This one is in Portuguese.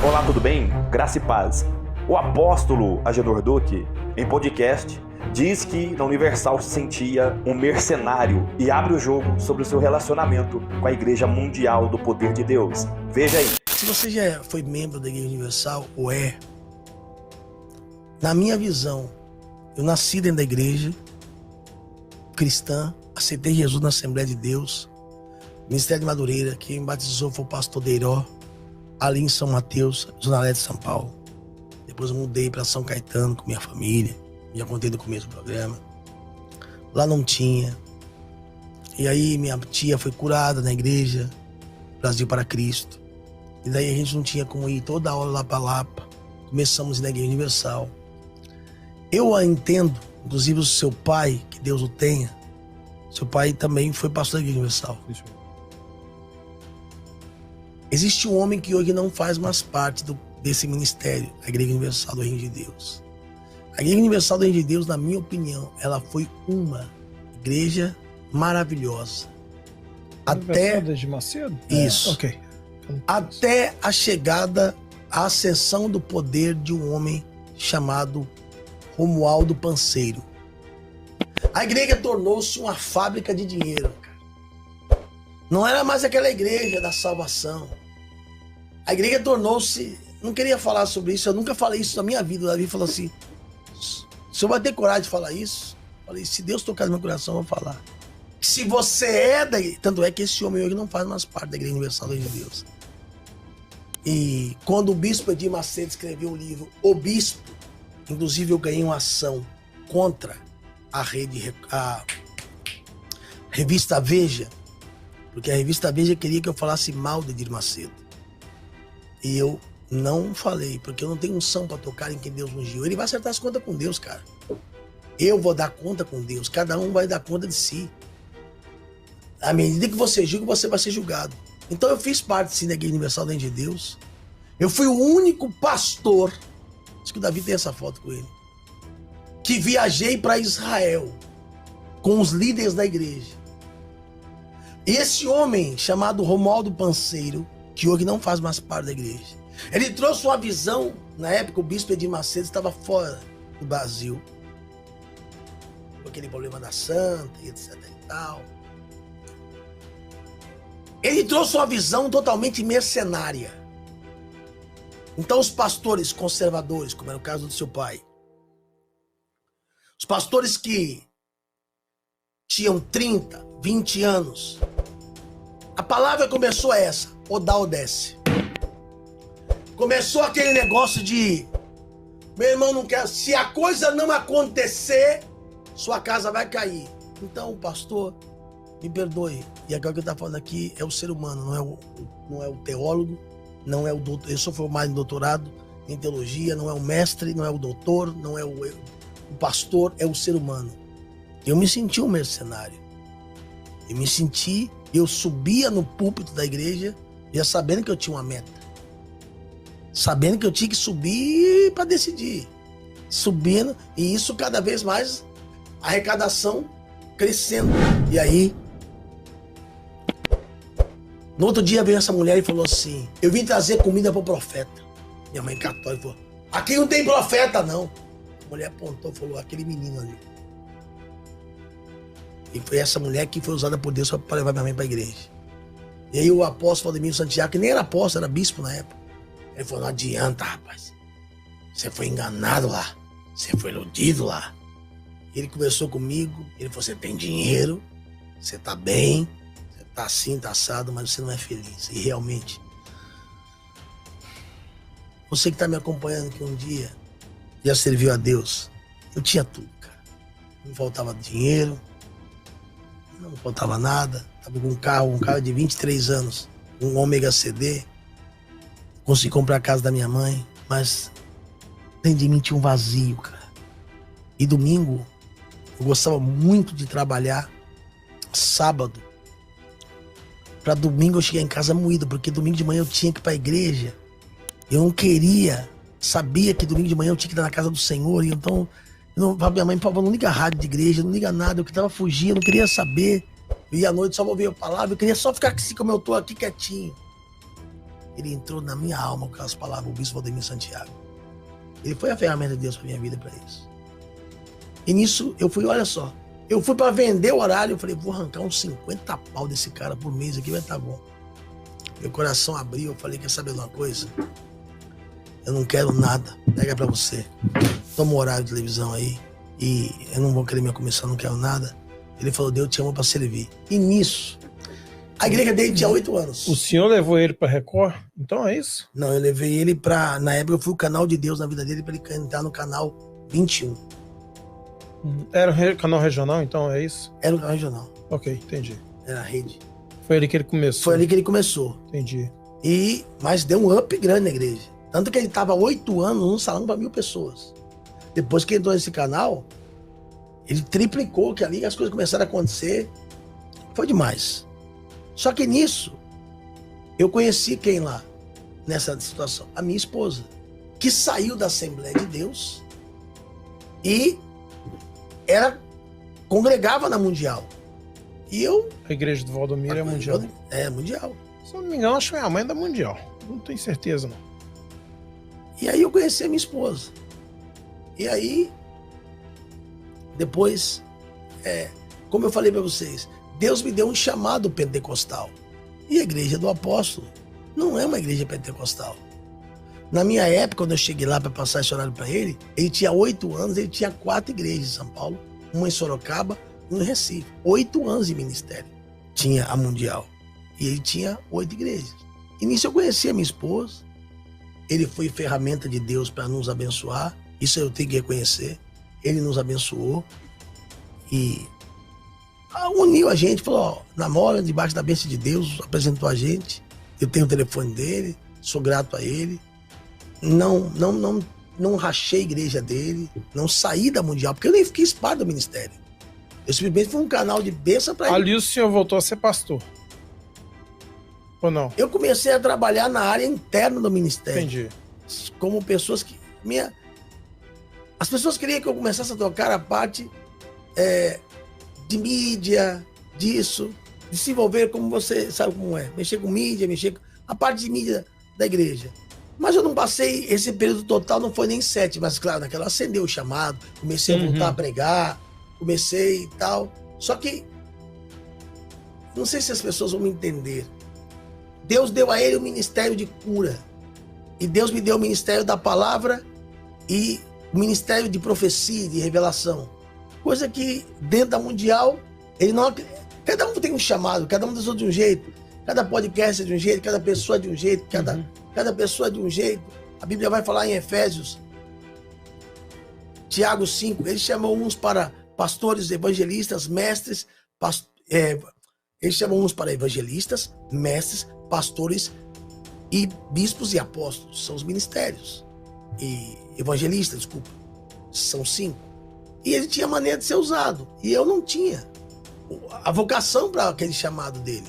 Olá, tudo bem? Graça e paz. O apóstolo Agenor Duque, em podcast, diz que na Universal se sentia um mercenário e abre o jogo sobre o seu relacionamento com a Igreja Mundial do Poder de Deus. Veja aí. Se você já foi membro da Igreja Universal, ou na minha visão, eu nasci dentro da igreja cristã, aceitei Jesus na Assembleia de Deus, Ministério de Madureira. Quem me batizou foi o pastor Deiró, ali em São Mateus, Zona Leste de São Paulo. Depois eu mudei para São Caetano com minha família, já contei no começo do programa. Lá não tinha. E aí minha tia foi curada na igreja Brasil para Cristo. E daí a gente não tinha como ir toda hora lá para Lapa. Começamos na Igreja Universal. Eu a entendo, inclusive o seu pai, que Deus o tenha, seu pai também foi pastor da Igreja Universal. Isso. Existe um homem que hoje não faz mais parte desse ministério, a Igreja Universal do Reino de Deus. A Igreja Universal do Reino de Deus, na minha opinião, ela foi uma igreja maravilhosa. Até de Macedo? Isso. Ok. Até a chegada, a ascensão do poder de um homem chamado Romualdo Panseiro. A igreja tornou-se uma fábrica de dinheiro, cara. Não era mais aquela igreja da salvação. A igreja tornou-se... Não queria falar sobre isso, eu nunca falei isso na minha vida. O Davi falou assim, o senhor vai ter coragem de falar isso? Eu falei, se Deus tocar no meu coração, eu vou falar. Se você é da igreja... Tanto é que esse homem hoje não faz mais parte da Igreja Universal de Deus. E quando o bispo Edir Macedo escreveu o livro O Bispo, inclusive eu ganhei uma ação contra a revista Veja, porque a revista Veja queria que eu falasse mal de Edir Macedo. E eu não falei, porque eu não tenho unção para tocar em quem Deus ungiu. Ele vai acertar as contas com Deus, cara. Eu vou dar conta com Deus, cada um vai dar conta de si. À medida que você julga, você vai ser julgado. Então eu fiz parte, sim, da Igreja Universal de Deus. Eu fui o único pastor, acho que o Davi tem essa foto com ele, que viajei para Israel com os líderes da igreja. E esse homem, chamado Romualdo Panseiro, que hoje não faz mais parte da igreja, ele trouxe uma visão. Na época o bispo Edir Macedo estava fora do Brasil, com aquele problema da santa e etc e tal. Ele trouxe uma visão totalmente mercenária. Então os pastores conservadores, como era o caso do seu pai, os pastores que tinham 30, 20 anos, a palavra começou essa, ou dá ou desce. Começou aquele negócio de, meu irmão, não quer, se a coisa não acontecer, sua casa vai cair. Então o pastor, me perdoe, e agora que eu estou falando aqui é o ser humano, não é o teólogo, não é o doutor. Eu sou formado em doutorado em teologia, não é o mestre, não é o doutor, não é o pastor, é o ser humano. Eu me senti um mercenário. Eu subia no púlpito da igreja já sabendo que eu tinha uma meta. Sabendo que eu tinha que subir para decidir. Subindo, e isso cada vez mais, a arrecadação crescendo. E aí, no outro dia veio essa mulher e falou assim, eu vim trazer comida para o profeta. Minha mãe católica falou, aqui não tem profeta não. A mulher apontou e falou, aquele menino ali. E foi essa mulher que foi usada por Deus para levar minha mãe para a igreja. E aí o apóstolo Valdemiro Santiago, que nem era apóstolo, era bispo na época, ele falou, não adianta, rapaz. Você foi enganado lá. Você foi iludido lá. Ele conversou comigo, ele falou, você tem dinheiro, você tá bem, você tá assim, tá assado, mas você não é feliz. E realmente, você que tá me acompanhando aqui um dia, já serviu a Deus, eu tinha tudo, cara. Não faltava dinheiro, não faltava nada. Tava com um carro de 23 anos, um Ômega CD. Consegui comprar a casa da minha mãe, mas dentro de mim tinha um vazio, cara. E domingo, eu gostava muito de trabalhar sábado. Pra domingo eu chegar em casa moído, porque domingo de manhã eu tinha que ir pra igreja. Eu não queria, sabia que domingo de manhã eu tinha que estar na casa do Senhor. E então, minha mãe falava, não liga a rádio de igreja, não liga nada. Eu tava fugindo, eu não queria saber. Eu ia à noite só ouvir a palavra, eu queria só ficar assim como eu tô aqui quietinho. ele entrou na minha alma com aquelas palavras, o bispo Valdemir Santiago. Ele foi a ferramenta de Deus para minha vida, para isso. E nisso, eu fui, olha só, eu fui para vender o horário, eu falei, vou arrancar uns 50 pau desse cara por mês aqui, vai estar bom. Meu coração abriu, eu falei, quer saber de uma coisa? Eu não quero nada, pega para você. Toma um horário de televisão aí, e eu não vou querer minha comissão, não quero nada. Ele falou, Deus te ama para servir. E nisso, a igreja dele tinha 8 anos. O senhor levou ele para Record? Então é isso? Não, eu levei ele pra... Na época eu fui o canal de Deus na vida dele para ele entrar no canal 21. Era um canal regional, então é isso? Era o canal regional. Ok, entendi. Era a rede. Foi ali que ele começou. Foi ali que ele começou. Entendi. Mas deu um up grande na igreja. Tanto que ele estava 8 anos num salão para 1000 pessoas. Depois que entrou nesse canal, ele triplicou, que ali as coisas começaram a acontecer. Foi demais. Só que nisso, eu conheci quem lá, nessa situação? A minha esposa, que saiu da Assembleia de Deus e congregava na Mundial. E eu... A igreja do Valdomiro é mundial. É, mundial. Se eu não me engano, acho que minha mãe é da Mundial. Não tenho certeza, não. E aí eu conheci a minha esposa. E aí, depois, como eu falei para vocês, Deus me deu um chamado pentecostal. E a igreja do apóstolo não é uma igreja pentecostal. Na minha época, quando eu cheguei lá para passar esse horário para ele tinha 8 anos, ele tinha 4 igrejas em São Paulo, uma em Sorocaba e uma em Recife. 8 anos de ministério. Tinha a Mundial. E ele tinha 8 igrejas. E nisso eu conheci a minha esposa. Ele foi ferramenta de Deus para nos abençoar. Isso eu tenho que reconhecer. Ele nos abençoou. E uniu a gente, falou, ó, namora debaixo da bênção de Deus, apresentou a gente. Eu tenho o telefone dele, sou grato a ele. Não rachei a igreja dele, não saí da Mundial, porque eu nem fiquei parte do ministério. Eu simplesmente fui um canal de bênção para ele. Ali o senhor voltou a ser pastor? Ou não? Eu comecei a trabalhar na área interna do ministério. Entendi. Como pessoas que... As pessoas queriam que eu começasse a tocar a parte de mídia, disso, de se envolver, como você sabe como é, mexer com mídia, mexer com a parte de mídia da igreja. Mas eu não passei esse período total, não foi nem 7, mas claro, naquela acendeu o chamado, comecei a voltar a pregar, comecei e tal. Só que, não sei se as pessoas vão me entender. Deus deu a ele o ministério de cura. E Deus me deu o ministério da palavra e o ministério de profecia, de revelação. Coisa que dentro da Mundial, ele não... Cada um tem um chamado, cada um dançou de um jeito. Cada podcast é de um jeito, cada pessoa é de um jeito, cada pessoa é de um jeito. A Bíblia vai falar em Efésios, Tiago 5, ele chamou uns para pastores, evangelistas, mestres, ele chamou uns para evangelistas, mestres, pastores e bispos e apóstolos, são os ministérios. E evangelistas, desculpa, são 5. E ele tinha maneira de ser usado, e eu não tinha a vocação para aquele chamado dele.